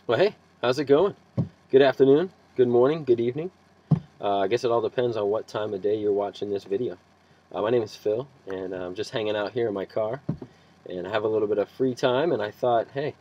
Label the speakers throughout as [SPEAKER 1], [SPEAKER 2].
[SPEAKER 1] Well, hey, how's it going? Good afternoon, good morning, good evening. I guess it all depends on what time of day you're watching this video. My name is Phil, and I'm just hanging out here in my car, and I have a little bit of free time, and I thought, hey,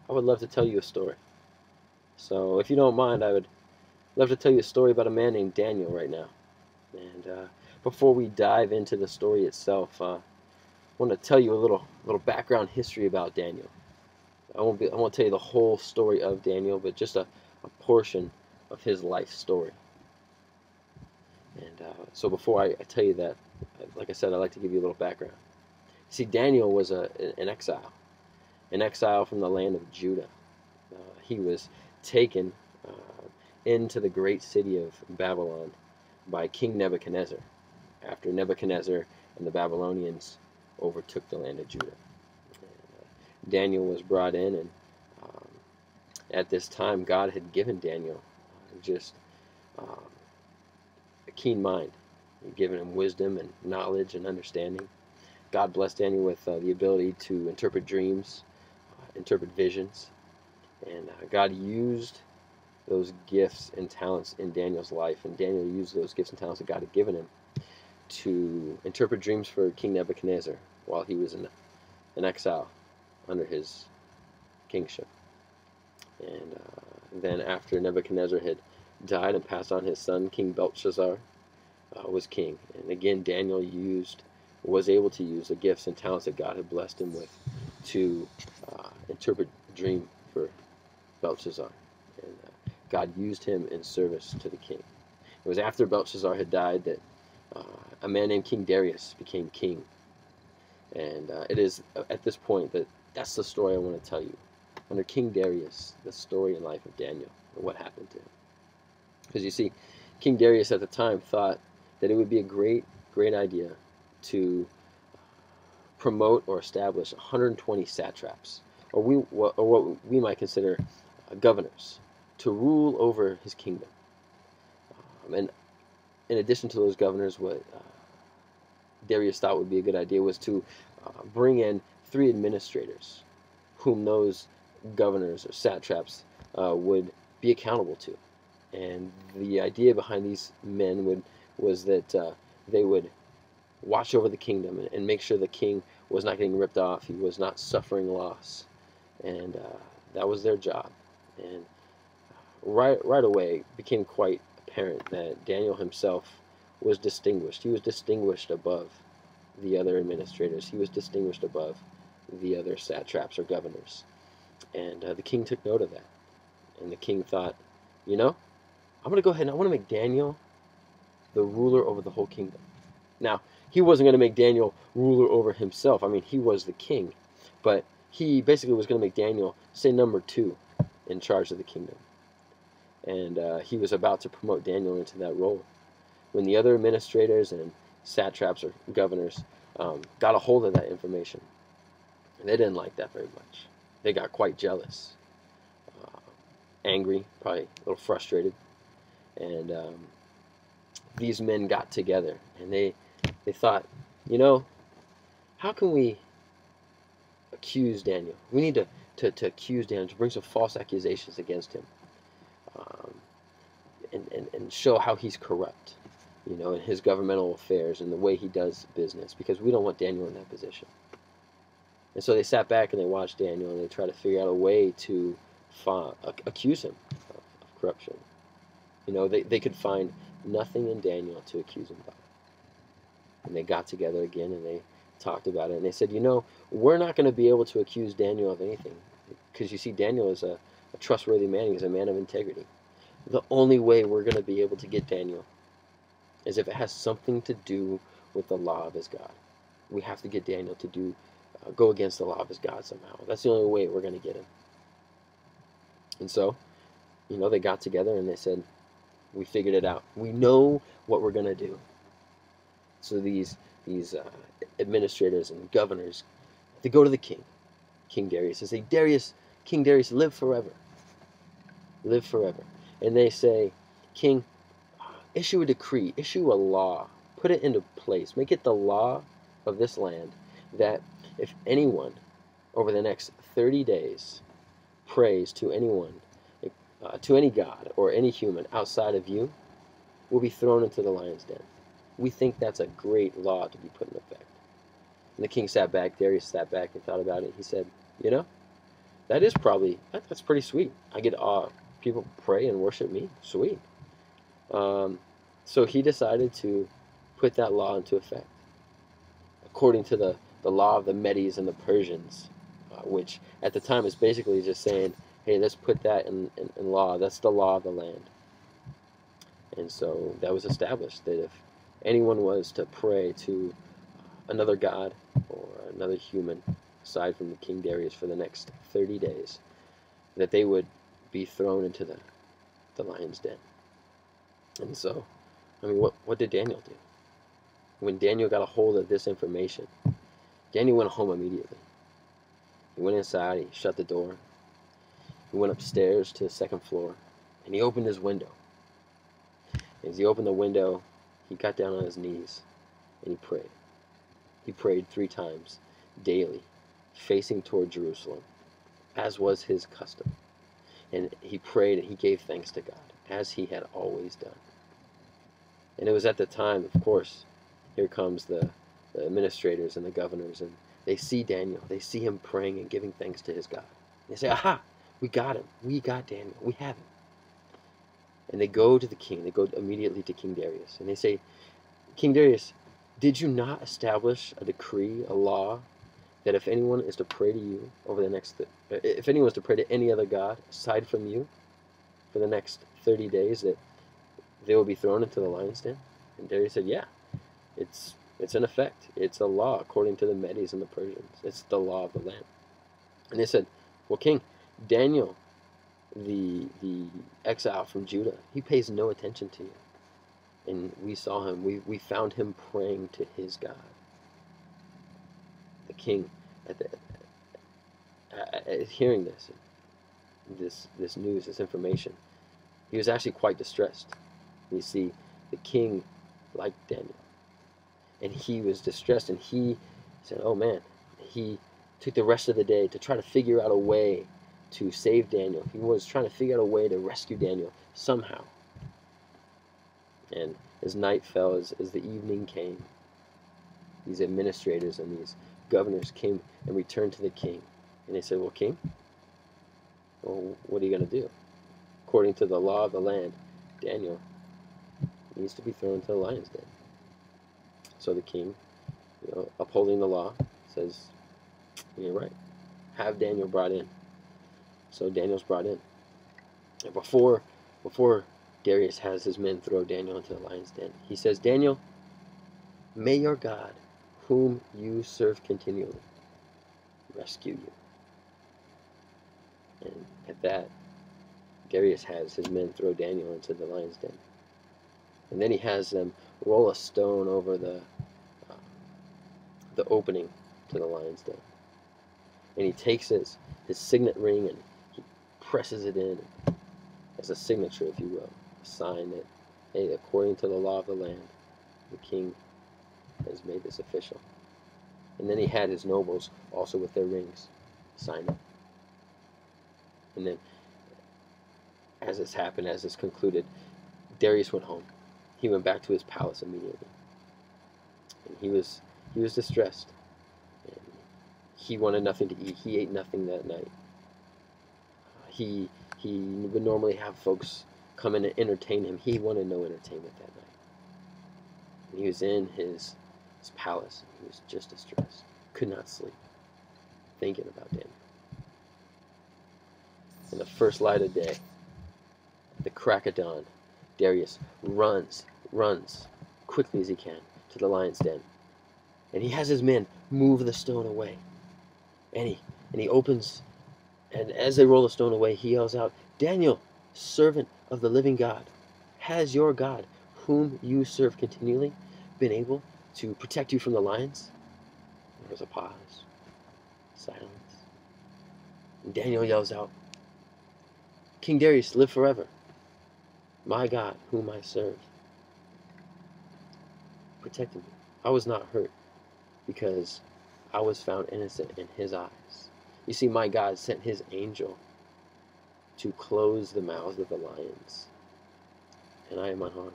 [SPEAKER 1] I would love to tell you a story. So if you don't mind, I would love to tell you a story about a man named Daniel right now. And before we dive into the story itself, I want to tell you a little background history about Daniel. I won't tell you the whole story of Daniel, but just a portion of his life story. And so before I tell you that, like I said, I'd like to give you a little background. See, Daniel was an exile from the land of Judah. He was taken into the great city of Babylon by King Nebuchadnezzar after Nebuchadnezzar and the Babylonians overtook the land of Judah. Daniel was brought in, and at this time, God had given Daniel just a keen mind. He'd given him wisdom and knowledge and understanding. God blessed Daniel with the ability to interpret dreams, interpret visions, and God used those gifts and talents in Daniel's life, and Daniel used those gifts and talents that God had given him to interpret dreams for King Nebuchadnezzar while he was in exile under his kingship. And then after Nebuchadnezzar had died and passed on, his son, King Belshazzar, was king. And again, Daniel was able to use the gifts and talents that God had blessed him with to interpret a dream for Belshazzar. And God used him in service to the king. It was after Belshazzar had died that a man named King Darius became king. And it is at this point that's the story I want to tell you. Under King Darius, the story and life of Daniel and what happened to him. Because you see, King Darius at the time thought that it would be a great idea to promote or establish 120 satraps, or what we might consider governors, to rule over his kingdom. And in addition to those governors, what Darius thought would be a good idea was to bring in 3 administrators, whom those governors or satraps would be accountable to. And the idea behind these men was that they would watch over the kingdom and make sure the king was not getting ripped off, he was not suffering loss, and that was their job. And right away it became quite apparent that Daniel himself was distinguished. He was distinguished above the other administrators. He was distinguished above the other satraps or governors. And the king took note of that. And the king thought, you know, I'm going to go ahead and I want to make Daniel the ruler over the whole kingdom. Now, he wasn't going to make Daniel ruler over himself. I mean, he was the king. But he basically was going to make Daniel, say, number 2 in charge of the kingdom. And he was about to promote Daniel into that role. When the other administrators and satraps or governors got a hold of that information, they didn't like that very much. They got quite jealous, angry, probably a little frustrated. And these men got together, and they thought, you know, how can we accuse Daniel? We need to accuse Daniel, to bring some false accusations against him, and show how he's corrupt, you know, in his governmental affairs and the way he does business, because we don't want Daniel in that position. And so they sat back and they watched Daniel, and they tried to figure out a way to accuse him of corruption. You know, they could find nothing in Daniel to accuse him of. And they got together again and they talked about it, and they said, you know, we're not going to be able to accuse Daniel of anything, because you see, Daniel is a trustworthy man. He's a man of integrity. The only way we're going to be able to get Daniel is if it has something to do with the law of his God. We have to get Daniel to go against the law of his God somehow. That's the only way we're going to get him. And so, you know, they got together and they said, we figured it out. We know what we're going to do. So these administrators and governors, they go to the king, King Darius, and say, King Darius, live forever. Live forever. And they say, King, issue a decree, issue a law, put it into place, make it the law of this land that if anyone over the next 30 days prays to anyone, to any god or any human outside of you, will be thrown into the lion's den. We think that's a great law to be put in effect. And the king sat back, Darius sat back and thought about it. He said, you know, that's pretty sweet. I get people pray and worship me. Sweet. So he decided to put that law into effect, according to the law of the Medes and the Persians, which at the time is basically just saying, hey, let's put that in law. That's the law of the land. And so that was established, that if anyone was to pray to another god or another human, aside from the King Darius, for the next 30 days, that they would be thrown into the lion's den. And so, I mean, what did Daniel do? When Daniel got a hold of this information, Daniel went home immediately. He went inside, he shut the door, he went upstairs to the second floor, and he opened his window. As he opened the window, he got down on his knees and he prayed. He prayed 3 times daily, facing toward Jerusalem, as was his custom. And he prayed and he gave thanks to God, as he had always done. And it was at the time, of course, here comes the administrators and the governors, and they see Daniel. They see him praying and giving thanks to his God. They say, aha, we got him. We got Daniel. We have him. And they go to the king. They go immediately to King Darius. And they say, King Darius, did you not establish a decree, a law, that if anyone is to pray to you over the next, if anyone is to pray to any other god aside from you for the next 30 days, that they will be thrown into the lion's den? And Darius said, yeah, it's in effect. It's a law according to the Medes and the Persians. It's the law of the land. And they said, well, King, Daniel, the exile from Judah, he pays no attention to you. And we saw him, we found him praying to his God. The king, hearing this news, this information, he was actually quite distressed. You see, the king liked Daniel, and he was distressed, and he said, oh man, he took the rest of the day to try to figure out a way to save Daniel. He was trying to figure out a way to rescue Daniel somehow. And as night fell, as the evening came, these administrators and these governors came and returned to the king. And they said, well, king, well, what are you going to do? According to the law of the land, Daniel needs to be thrown into the lion's den. So the king, upholding the law, says, you're right. Have Daniel brought in. So Daniel's brought in. And before Darius has his men throw Daniel into the lion's den, he says, Daniel, may your God, whom you serve continually, rescue you. And at that, Darius has his men throw Daniel into the lion's den. And then he has them roll a stone over the opening to the lion's den. And he takes his signet ring and he presses it in as a signature, if you will, a sign that, hey, according to the law of the land, the king has made this official. And then he had his nobles also with their rings sign it. And then, as this happened, as this concluded, Darius went home. He went back to his palace immediately. And he was distressed. And he wanted nothing to eat. He ate nothing that night. He would normally have folks come in and entertain him. He wanted no entertainment that night. And he was in his palace. He was just distressed. Could not sleep, thinking about Daniel. In the first light of day, at the crack of dawn, Darius runs quickly as he can to the lion's den. And he has his men move the stone away. And he opens, and as they roll the stone away, he yells out, Daniel, servant of the living God, has your God, whom you serve continually, been able to protect you from the lions? There was a pause, silence. And Daniel yells out, King Darius, live forever. My God, whom I serve, protected me. I was not hurt because I was found innocent in his eyes. You see, my God sent his angel to close the mouths of the lions, and I am unharmed.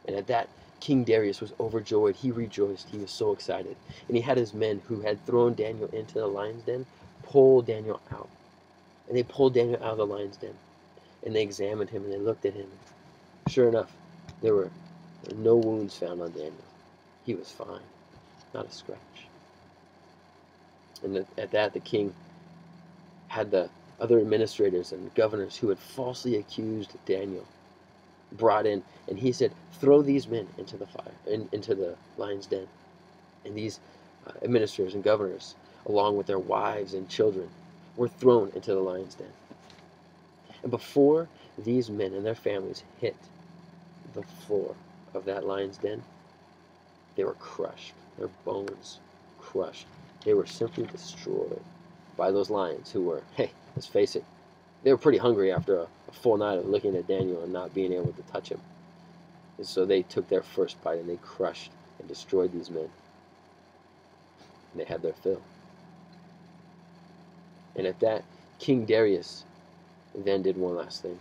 [SPEAKER 1] And at that, King Darius was overjoyed. He rejoiced. He was so excited. And he had his men who had thrown Daniel into the lion's den pull Daniel out. And they pulled Daniel out of the lion's den. And they examined him and they looked at him. Sure enough, there were no wounds found on Daniel. He was fine, not a scratch. And at that, the king had the other administrators and governors who had falsely accused Daniel brought in, and he said, throw these men into the fire, into the lion's den. And these administrators and governors, along with their wives and children, were thrown into the lion's den. And before these men and their families hit the floor of that lion's den, they were crushed, their bones crushed. They were simply destroyed by those lions who were, hey, let's face it, they were pretty hungry after a full night of looking at Daniel and not being able to touch him. And so they took their first bite and they crushed and destroyed these men. And they had their fill. And at that, King Darius then did one last thing.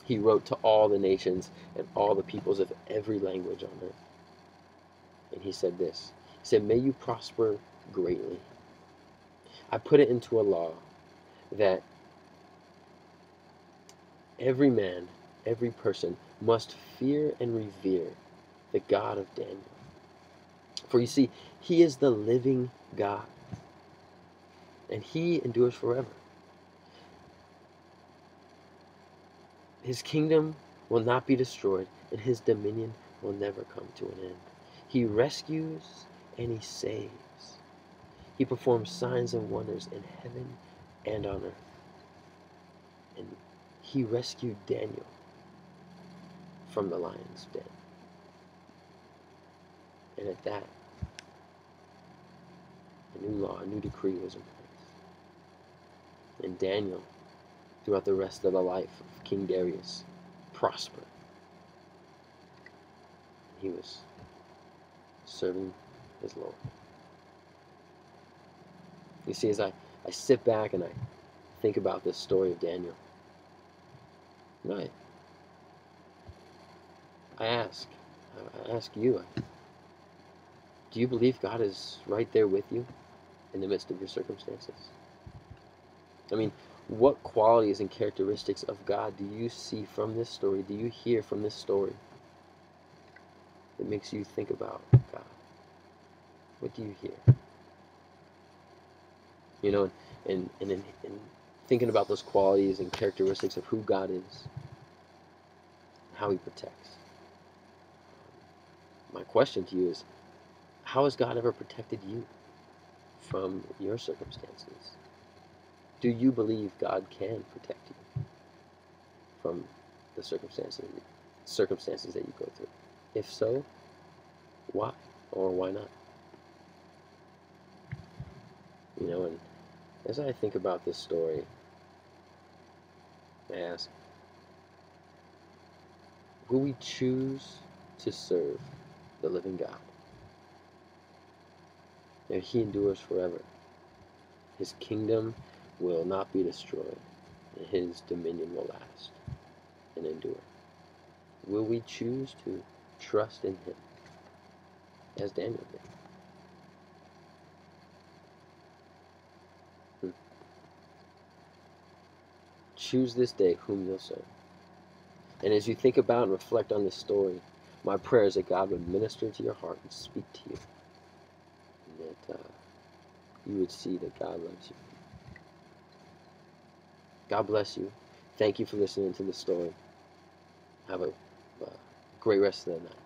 [SPEAKER 1] He wrote to all the nations and all the peoples of every language on earth. And he said this. He said, may you prosper greatly. I put it into a law that every man, every person must fear and revere the God of Daniel. For you see, he is the living God, and he endures forever. His kingdom will not be destroyed, and his dominion will never come to an end. He rescues and he saves. He performs signs and wonders in heaven and on earth. And he rescued Daniel from the lion's den. And at that, a new law, a new decree was in place. And Daniel, throughout the rest of the life of King Darius, prospered. He was serving his Lord. You see, as I sit back and I think about this story of Daniel, I ask you, do you believe God is right there with you in the midst of your circumstances? I mean, what qualities and characteristics of God do you see from this story, do you hear from this story that makes you think about God? What do you hear? You know, and in thinking about those qualities and characteristics of who God is, how he protects. My question to you is, how has God ever protected you from your circumstances? Do you believe God can protect you from the circumstances that you go through? If so, why or why not? You know, and as I think about this story, I ask, will we choose to serve the living God? And he endures forever. His kingdom will not be destroyed, and his dominion will last and endure. Will we choose to trust in him as Daniel did? Choose this day whom you'll serve. And as you think about and reflect on this story, my prayer is that God would minister to your heart and speak to you. And that you would see that God loves you. God bless you. Thank you for listening to the story. Have a great rest of the night.